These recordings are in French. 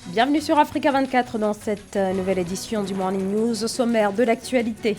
Bienvenue sur Africa 24 dans cette nouvelle édition du Morning News. Au sommaire de l'actualité,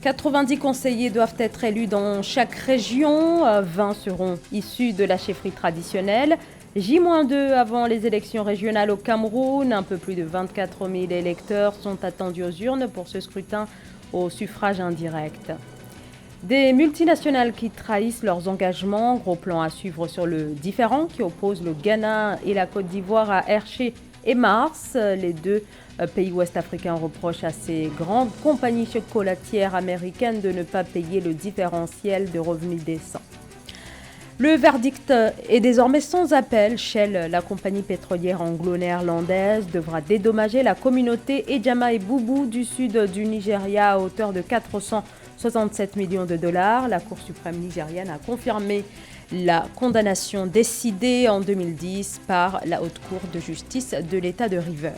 90 conseillers doivent être élus dans chaque région. 20 seront issus de la chefferie traditionnelle. J-2 avant les élections régionales au Cameroun. Un peu plus de 24 000 électeurs sont attendus aux urnes pour ce scrutin au suffrage indirect. Des multinationales qui trahissent leurs engagements. Gros plan à suivre sur le différend qui oppose le Ghana et la Côte d'Ivoire à Hershey et Mars. Les deux pays ouest-africains reprochent à ces grandes compagnies chocolatières américaines de ne pas payer le différentiel de revenus décents. Le verdict est désormais sans appel. Shell, la compagnie pétrolière anglo-néerlandaise, devra dédommager la communauté Ejama et Boubou du sud du Nigeria à hauteur de 467 millions de dollars. La Cour suprême nigériane a confirmé la condamnation décidée en 2010 par la Haute Cour de justice de l'État de Rivers.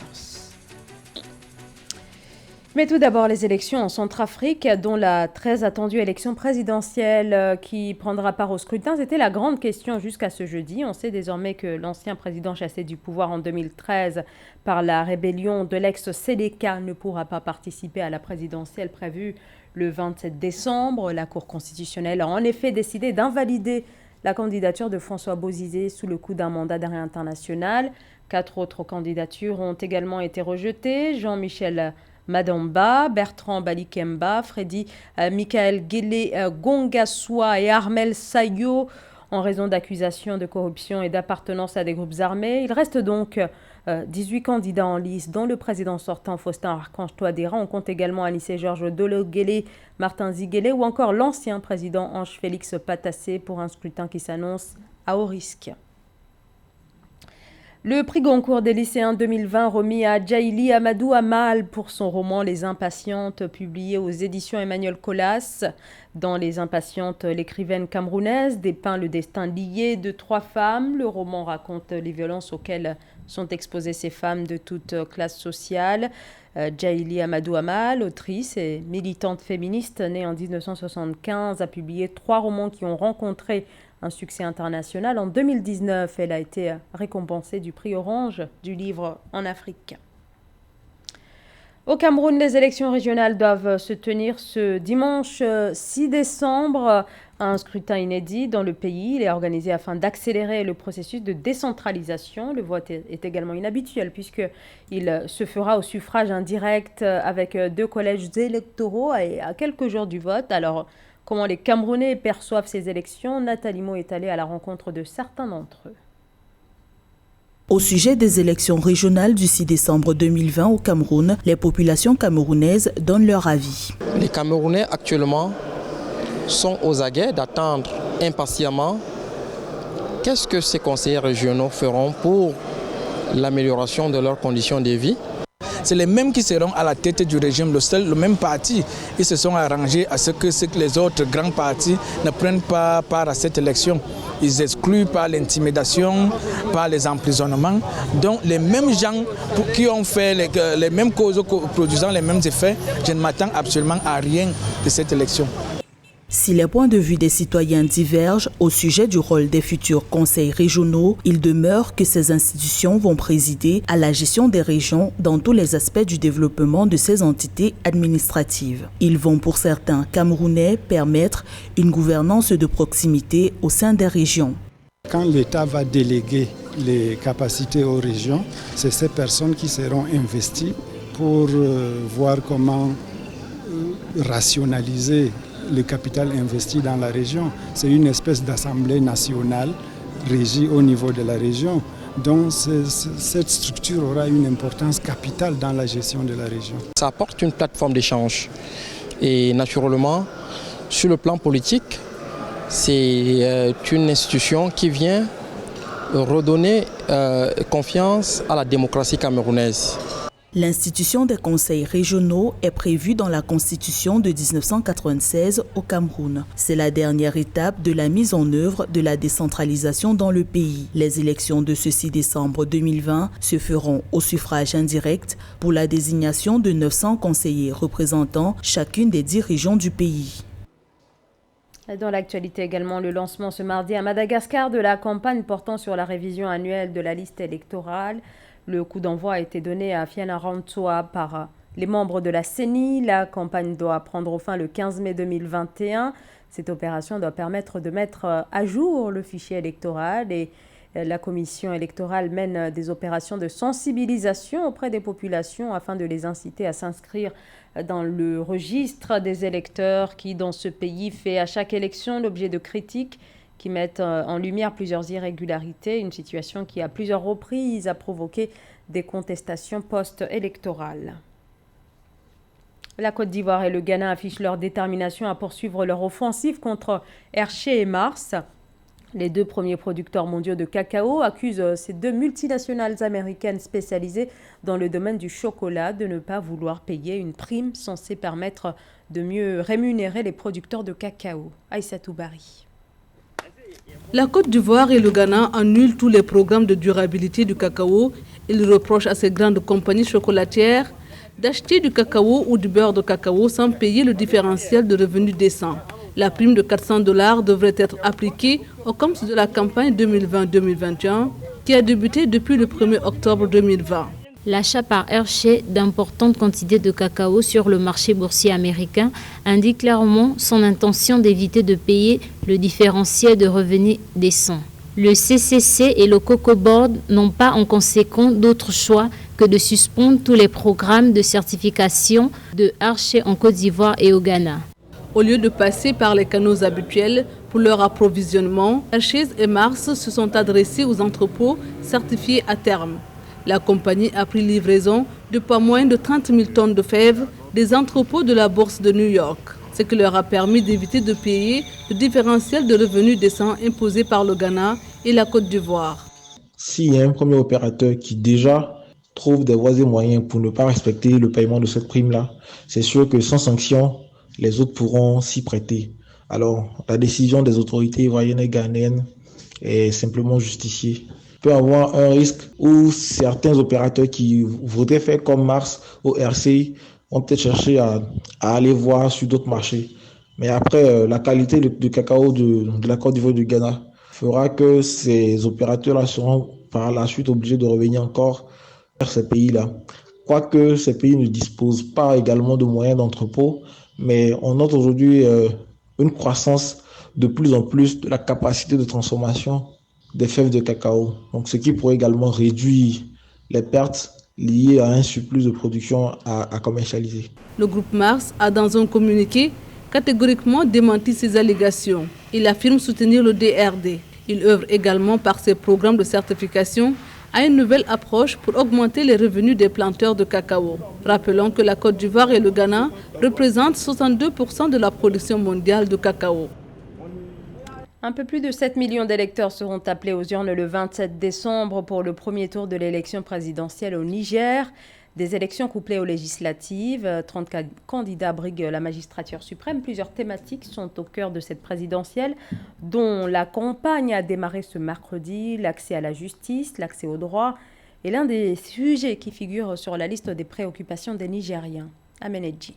Mais tout d'abord, les élections en Centrafrique, dont la très attendue élection présidentielle qui prendra part au scrutin, c'était la grande question jusqu'à ce jeudi. On sait désormais que l'ancien président chassé du pouvoir en 2013 par la rébellion de l'ex-Séléka ne pourra pas participer à la présidentielle prévue le 27 décembre. La Cour constitutionnelle a en effet décidé d'invalider la candidature de François Bozizé sous le coup d'un mandat d'arrêt international. 4 autres candidatures ont également été rejetées. Jean-Michel Madamba, Bertrand Balikemba, Freddy Michael Guélé Gongassoua et Armel Sayo en raison d'accusations de corruption et d'appartenance à des groupes armés. Il reste donc 18 candidats en lice, dont le président sortant Faustin Archange Touadéra. On compte également Anissé Georges Dolo-Guélé, Martin Ziguélé ou encore l'ancien président Ange-Félix Patassé pour un scrutin qui s'annonce à haut risque. Le prix Goncourt des lycéens 2020 remis à Djaïli Amadou Amal pour son roman Les Impatientes, publié aux éditions Emmanuel Colas. Dans Les Impatientes, l'écrivaine camerounaise dépeint le destin lié de 3 femmes. Le roman raconte les violences auxquelles sont exposées ces femmes de toute classe sociale. Djaïli Amadou Amal, autrice et militante féministe née en 1975, a publié 3 romans qui ont rencontré un succès international. En 2019, elle a été récompensée du prix Orange du livre en Afrique. Au Cameroun, les élections régionales doivent se tenir ce dimanche 6 décembre. Un scrutin inédit dans le pays. Il est organisé afin d'accélérer le processus de décentralisation. Le vote est également inhabituel puisqu'il se fera au suffrage indirect avec 2 collèges électoraux et à quelques jours du vote. Alors, comment les Camerounais perçoivent ces élections? Nathalie Mo est allée à la rencontre de certains d'entre eux. Au sujet des élections régionales du 6 décembre 2020 au Cameroun, les populations camerounaises donnent leur avis. Les Camerounais actuellement sont aux aguets d'attendre impatiemment qu'est-ce que ces conseillers régionaux feront pour l'amélioration de leurs conditions de vie. C'est les mêmes qui seront à la tête du régime, le même parti. Ils se sont arrangés à ce que les autres grands partis ne prennent pas part à cette élection. Ils excluent par l'intimidation, par les emprisonnements. Donc les mêmes gens qui ont fait les mêmes causes produisant les mêmes effets, je ne m'attends absolument à rien de cette élection. Si les points de vue des citoyens divergent au sujet du rôle des futurs conseils régionaux, il demeure que ces institutions vont présider à la gestion des régions dans tous les aspects du développement de ces entités administratives. Ils vont pour certains Camerounais permettre une gouvernance de proximité au sein des régions. Quand l'État va déléguer les capacités aux régions, c'est ces personnes qui seront investies pour voir comment rationaliser le capital investi dans la région. C'est une espèce d'assemblée nationale régie au niveau de la région. Donc cette structure aura une importance capitale dans la gestion de la région. Ça apporte une plateforme d'échange. Et naturellement, sur le plan politique, c'est une institution qui vient redonner confiance à la démocratie camerounaise. L'institution des conseils régionaux est prévue dans la Constitution de 1996 au Cameroun. C'est la dernière étape de la mise en œuvre de la décentralisation dans le pays. Les élections de ce 6 décembre 2020 se feront au suffrage indirect pour la désignation de 900 conseillers représentant chacune des 10 régions du pays. Dans l'actualité également, le lancement ce mardi à Madagascar de la campagne portant sur la révision annuelle de la liste électorale. Le coup d'envoi a été donné à Fianarantsoa par les membres de la CENI. La campagne doit prendre fin le 15 mai 2021. Cette opération doit permettre de mettre à jour le fichier électoral et la commission électorale mène des opérations de sensibilisation auprès des populations afin de les inciter à s'inscrire dans le registre des électeurs qui, dans ce pays, fait à chaque élection l'objet de critiques qui mettent en lumière plusieurs irrégularités, une situation qui à plusieurs reprises a provoqué des contestations post-électorales. La Côte d'Ivoire et le Ghana affichent leur détermination à poursuivre leur offensive contre Hershey et Mars. Les deux premiers producteurs mondiaux de cacao accusent ces deux multinationales américaines spécialisées dans le domaine du chocolat de ne pas vouloir payer une prime censée permettre de mieux rémunérer les producteurs de cacao. Aïssatou Bari. La Côte d'Ivoire et le Ghana annulent tous les programmes de durabilité du cacao. Ils reprochent à ces grandes compagnies chocolatières d'acheter du cacao ou du beurre de cacao sans payer le différentiel de revenus décent. La prime de $400 devrait être appliquée au compte de la campagne 2020-2021 qui a débuté depuis le 1er octobre 2020. L'achat par Hershey d'importantes quantités de cacao sur le marché boursier américain indique clairement son intention d'éviter de payer le différentiel de revenus décent. Le CCC et le Cocoa Board n'ont pas en conséquence d'autre choix que de suspendre tous les programmes de certification de Hershey en Côte d'Ivoire et au Ghana. Au lieu de passer par les canaux habituels pour leur approvisionnement, Hershey et Mars se sont adressés aux entrepôts certifiés à terme. La compagnie a pris livraison de pas moins de 30 000 tonnes de fèves des entrepôts de la bourse de New York, ce qui leur a permis d'éviter de payer le différentiel de revenus décents imposé par le Ghana et la Côte d'Ivoire. S'il y a un premier opérateur qui déjà trouve des voies et moyens pour ne pas respecter le paiement de cette prime-là, c'est sûr que sans sanction, les autres pourront s'y prêter. Alors, la décision des autorités ivoiriennes et ghanéennes est simplement justifiée. Il peut y avoir un risque où certains opérateurs qui voudraient faire comme Mars ou RC vont peut-être chercher à aller voir sur d'autres marchés. Mais après, la qualité du cacao de la Côte d'Ivoire et du Ghana fera que ces opérateurs-là seront par la suite obligés de revenir encore vers ces pays-là. Quoique ces pays ne disposent pas également de moyens d'entrepôt, mais on note aujourd'hui une croissance de plus en plus de la capacité de transformation des fèves de cacao. Donc, ce qui pourrait également réduire les pertes liées à un surplus de production à commercialiser. Le groupe Mars a dans un communiqué catégoriquement démenti ces allégations. Il affirme soutenir le DRD. Il œuvre également par ses programmes de certification à une nouvelle approche pour augmenter les revenus des planteurs de cacao. Rappelons que la Côte d'Ivoire et le Ghana représentent 62% de la production mondiale de cacao. Un peu plus de 7 millions d'électeurs seront appelés aux urnes le 27 décembre pour le premier tour de l'élection présidentielle au Niger. Des élections couplées aux législatives. 34 candidats briguent la magistrature suprême. Plusieurs thématiques sont au cœur de cette présidentielle, dont la campagne a démarré ce mercredi, l'accès à la justice, l'accès au droit, est l'un des sujets qui figurent sur la liste des préoccupations des Nigériens. Amenedji.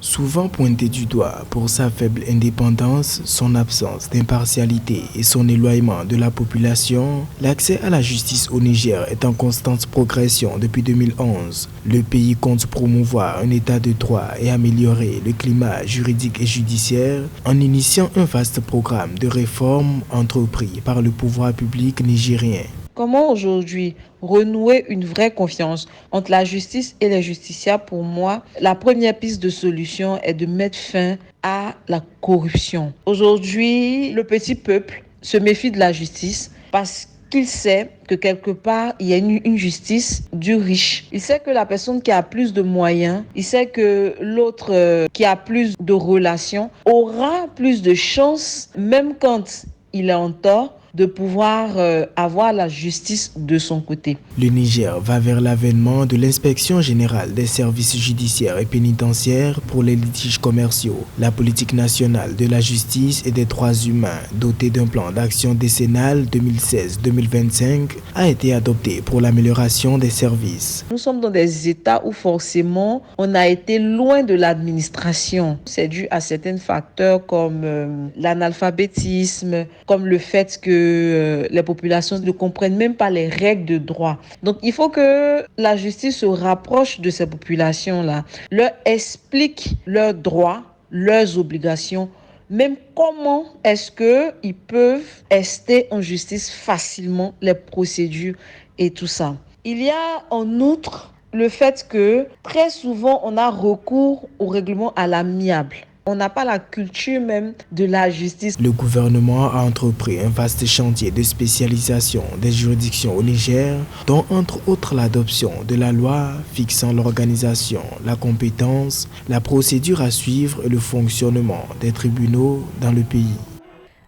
Souvent pointé du doigt pour sa faible indépendance, son absence d'impartialité et son éloignement de la population, l'accès à la justice au Niger est en constante progression depuis 2011. Le pays compte promouvoir un état de droit et améliorer le climat juridique et judiciaire en initiant un vaste programme de réformes entrepris par le pouvoir public nigérien. Comment aujourd'hui renouer une vraie confiance entre la justice et les justiciables? Pour moi, la première piste de solution est de mettre fin à la corruption. Aujourd'hui, le petit peuple se méfie de la justice parce qu'il sait que quelque part, il y a une justice du riche. Il sait que la personne qui a plus de moyens, il sait que l'autre qui a plus de relations aura plus de chances, même quand il est en tort, de pouvoir avoir la justice de son côté. Le Niger va vers l'avènement de l'inspection générale des services judiciaires et pénitentiaires pour les litiges commerciaux. La politique nationale de la justice et des droits humains, dotée d'un plan d'action décennal 2016-2025, a été adoptée pour l'amélioration des services. Nous sommes dans des États où forcément on a été loin de l'administration. C'est dû à certains facteurs comme l'analphabétisme, comme le fait que que les populations ne comprennent même pas les règles de droit. Donc, il faut que la justice se rapproche de ces populations-là, leur explique leurs droits, leurs obligations, même comment est-ce qu'ils peuvent rester en justice facilement, les procédures et tout ça. Il y a en outre le fait que très souvent, on a recours au règlement à l'amiable. On n'a pas la culture même de la justice. Le gouvernement a entrepris un vaste chantier de spécialisation des juridictions au Niger, dont entre autres l'adoption de la loi fixant l'organisation, la compétence, la procédure à suivre et le fonctionnement des tribunaux dans le pays.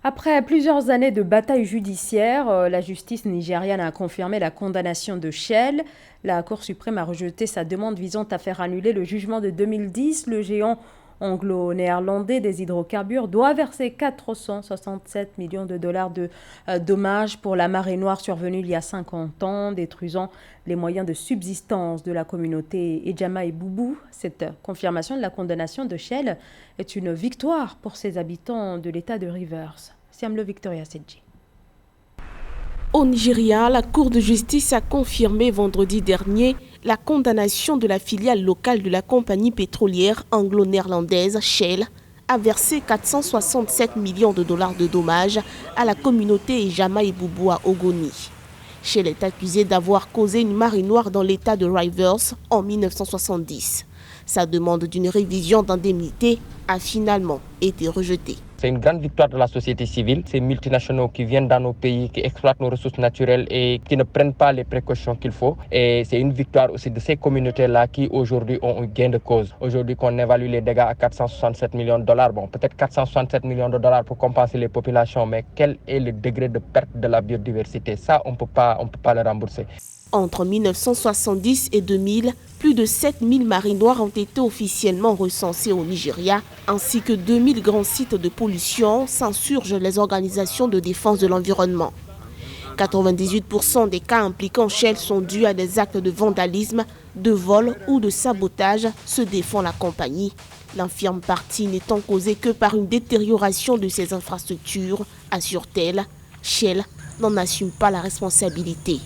Après plusieurs années de bataille judiciaire, la justice nigériane a confirmé la condamnation de Shell. La Cour suprême a rejeté sa demande visant à faire annuler le jugement de 2010. Le géant anglo-néerlandais des hydrocarbures doit verser 467 millions de dollars de dommages pour la marée noire survenue il y a 50 ans, détruisant les moyens de subsistance de la communauté Ejama et Boubou. Cette confirmation de la condamnation de Shell est une victoire pour ses habitants de l'état de Rivers. Siamlo Victoria Sedji. Au Nigeria, la Cour de justice a confirmé vendredi dernier la condamnation de la filiale locale de la compagnie pétrolière anglo-néerlandaise Shell à verser 467 millions de dollars de dommages à la communauté Ejama et Boubou à Ogoni. Shell est accusée d'avoir causé une marée noire dans l'état de Rivers en 1970. Sa demande d'une révision d'indemnité a finalement été rejetée. C'est une grande victoire de la société civile, ces multinationaux qui viennent dans nos pays, qui exploitent nos ressources naturelles et qui ne prennent pas les précautions qu'il faut. Et c'est une victoire aussi de ces communautés-là qui aujourd'hui ont un gain de cause. Aujourd'hui qu'on évalue les dégâts à 467 millions de dollars, bon peut-être 467 millions de dollars pour compenser les populations, mais quel est le degré de perte de la biodiversité? Ça, on peut pas le rembourser. Entre 1970 et 2000, plus de 7000 marées noires ont été officiellement recensées au Nigeria, ainsi que 2000 grands sites de pollution, s'insurgent les organisations de défense de l'environnement. 98% des cas impliquant Shell sont dus à des actes de vandalisme, de vol ou de sabotage, se défend la compagnie. L'infirme partie n'étant causée que par une détérioration de ses infrastructures, assure-t-elle. Shell n'en assume pas la responsabilité.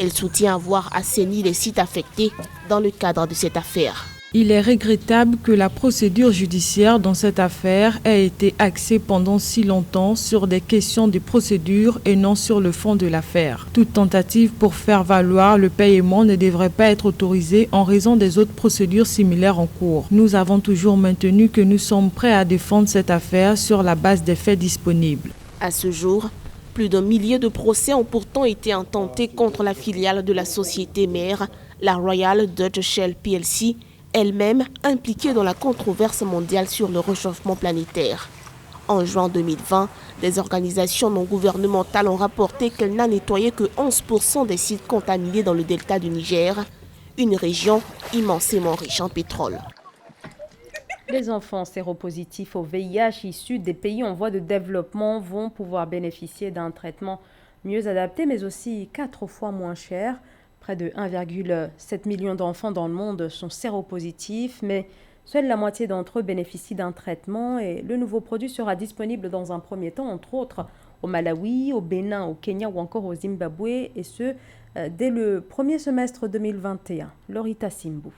Elle soutient avoir assaini les sites affectés dans le cadre de cette affaire. Il est regrettable que la procédure judiciaire dans cette affaire ait été axée pendant si longtemps sur des questions de procédure et non sur le fond de l'affaire. Toute tentative pour faire valoir le paiement ne devrait pas être autorisée en raison des autres procédures similaires en cours. Nous avons toujours maintenu que nous sommes prêts à défendre cette affaire sur la base des faits disponibles. À ce jour, plus d'un millier de procès ont pourtant été intentés contre la filiale de la société mère, la Royal Dutch Shell plc, elle-même impliquée dans la controverse mondiale sur le réchauffement planétaire. En juin 2020, des organisations non gouvernementales ont rapporté qu'elle n'a nettoyé que 11% des sites contaminés dans le delta du Niger, une région immensément riche en pétrole. Les enfants séropositifs au VIH issus des pays en voie de développement vont pouvoir bénéficier d'un traitement mieux adapté, mais aussi 4 fois moins cher. Près de 1,7 million d'enfants dans le monde sont séropositifs, mais seule la moitié d'entre eux bénéficient d'un traitement et le nouveau produit sera disponible dans un premier temps, entre autres, au Malawi, au Bénin, au Kenya ou encore au Zimbabwe, et ce, dès le premier semestre 2021. Lorita Simbou.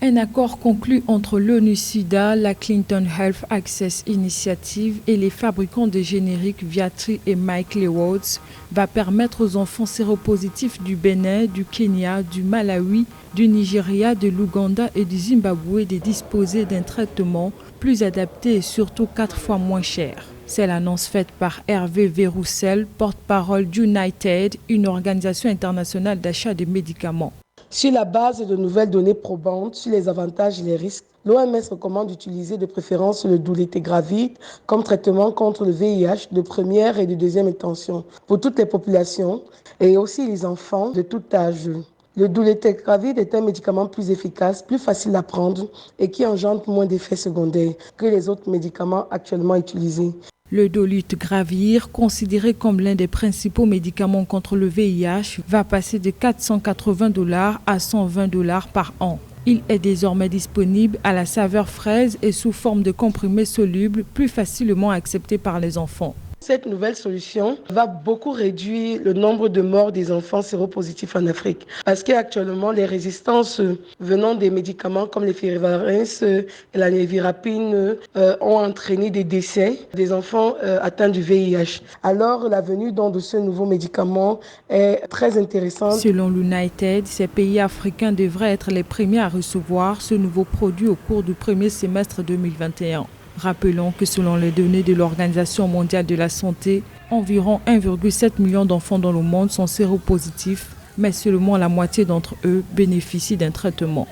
Un accord conclu entre l'ONU-SIDA, la Clinton Health Access Initiative et les fabricants de génériques Viatri et Mike Lewards va permettre aux enfants séropositifs du Bénin, du Kenya, du Malawi, du Nigeria, de l'Ouganda et du Zimbabwe de disposer d'un traitement plus adapté et surtout 4 fois moins cher. C'est l'annonce faite par Hervé Véroussel, porte-parole d'United, une organisation internationale d'achat de médicaments. Sur la base de nouvelles données probantes sur les avantages et les risques, l'OMS recommande d'utiliser de préférence le dolutegravir comme traitement contre le VIH de première et de deuxième intention pour toutes les populations et aussi les enfants de tout âge. Le dolutegravir est un médicament plus efficace, plus facile à prendre et qui engendre moins d'effets secondaires que les autres médicaments actuellement utilisés. Le dolutegravir, considéré comme l'un des principaux médicaments contre le VIH, va passer de $480 à $120 par an. Il est désormais disponible à la saveur fraise et sous forme de comprimés solubles, plus facilement acceptés par les enfants. Cette nouvelle solution va beaucoup réduire le nombre de morts des enfants séropositifs en Afrique. Parce qu'actuellement, les résistances venant des médicaments comme les firivarins et la névirapine ont entraîné des décès des enfants atteints du VIH. Alors, la venue de ce nouveau médicament est très intéressante. Selon l'United, ces pays africains devraient être les premiers à recevoir ce nouveau produit au cours du premier semestre 2021. Rappelons que selon les données de l'Organisation mondiale de la santé, environ 1,7 million d'enfants dans le monde sont séropositifs, mais seulement la moitié d'entre eux bénéficient d'un traitement.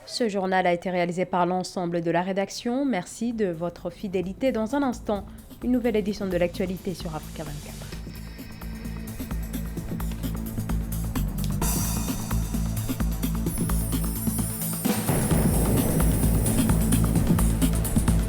Ce journal a été réalisé par l'ensemble de la rédaction. Merci de votre fidélité. Dans un instant, une nouvelle édition de l'actualité sur Africa 24.